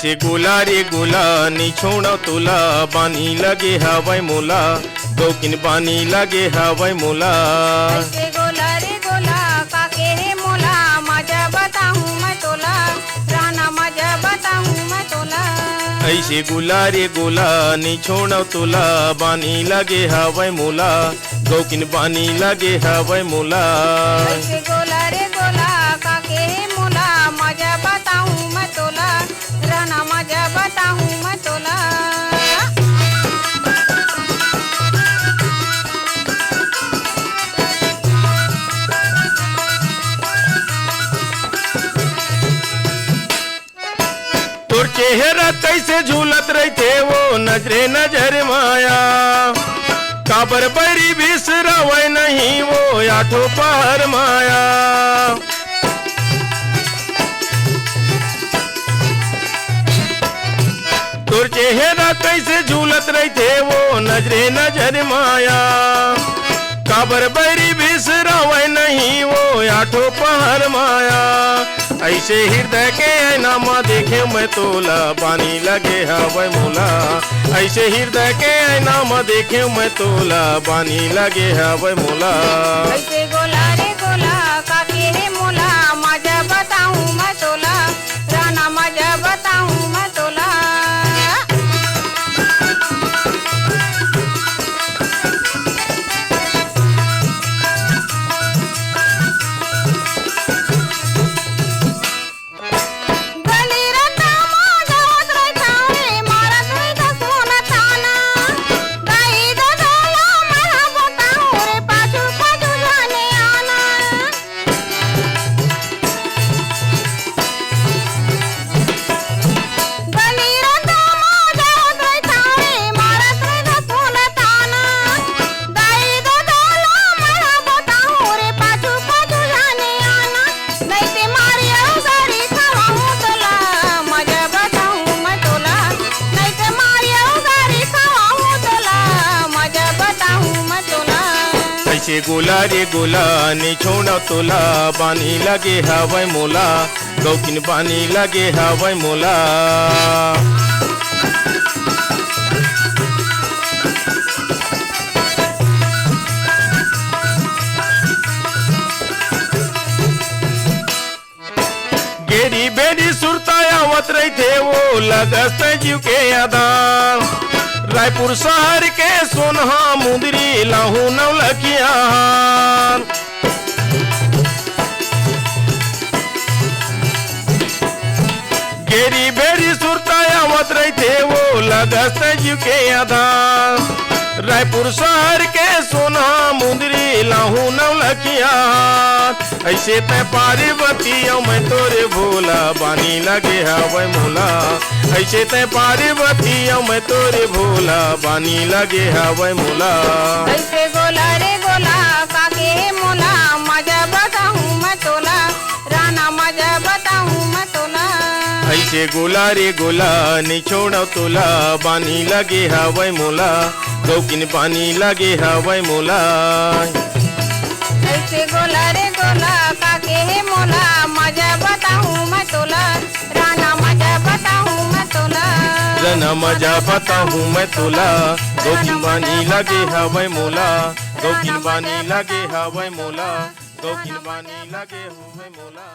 ऐसे गोला रे गोला नहीं छोड़ तुला बानी लगे हवाई मोला दौकिन बानी लगे हवाई मोला। ऐसे गोला रे गोला काके हे मोला मजा बताऊं मैं तोला राना मजा बताऊं मैं तोला। ऐसे गोला रे गोला नहीं छोड़ तुला बानी लगे हवाई मोला दौकिन बानी लगे हवाई मोला। ऐसे गोला रे गोला काके हे मोला मजा बताऊं मैं तोला राना मजा बताऊं मैं तोला। तोर चेहरा कैसे झूलत रहते वो नजरे नजर माया काबर बरी बिसरवै नहीं वो आठो पहर माया। तोर चेहरा कैसे झूलत रहते वो नजरे नजर माया काबर बरी बिसरवै नहीं वो आठो पहर माया। ऐसे हृदय के नाम देखे मैं तोला पानी लगे हवाई मोला ऐसे हृदय के नाम देखे मैं तोला पानी लगे हवाई मोला। ऐसे गोला रे गोला काके हे मोला मजा बताऊं मैं तोला राना मजा बताऊं मैं तोला। ऐसे गोला रे गोला नहीं छोड़ा तोला बानी लगे हवाई मोला दौकिन बानी लगे हवाई मोला। गेरी बेरी सुरता आवत रहते वो लगस्त जीव के आदान रायपुर शहर के सोनहा मुंदरी लाहू नवलखिया। गेरी बेरी सुरता आवत रहते वो लगस्त जीव के आधार रायपुर शहर के सोना मुंदरी लाहू नवलखिया। ऐसे तय पार्वती मैं तोरे भोला बानी लगे हवाई मोला ऐसे तय पार्वती मैं तोरे भोला बानी लगे हवाई मोला। ऐसे गोला रे गोला काके हे मोला मजा बताऊं मैं तोला राना मजा बताऊं मैं तोला। ऐसे गोला रे गोला नहीं छोड़ा तोला बानी लगे हवाई मोला दौकिन पानी लगे हवाई मोला। ऐसे गोला रे गोला काके हे मोला मजा बताऊं मैं तोला राना मजा बताऊं मैं तोला। राना मजा बताऊं मैं तोला दौकिन पानी लगे हवाई मोला दौकिन पानी लगे हवाई मोला दौकिन पानी लगे हवाई मोला।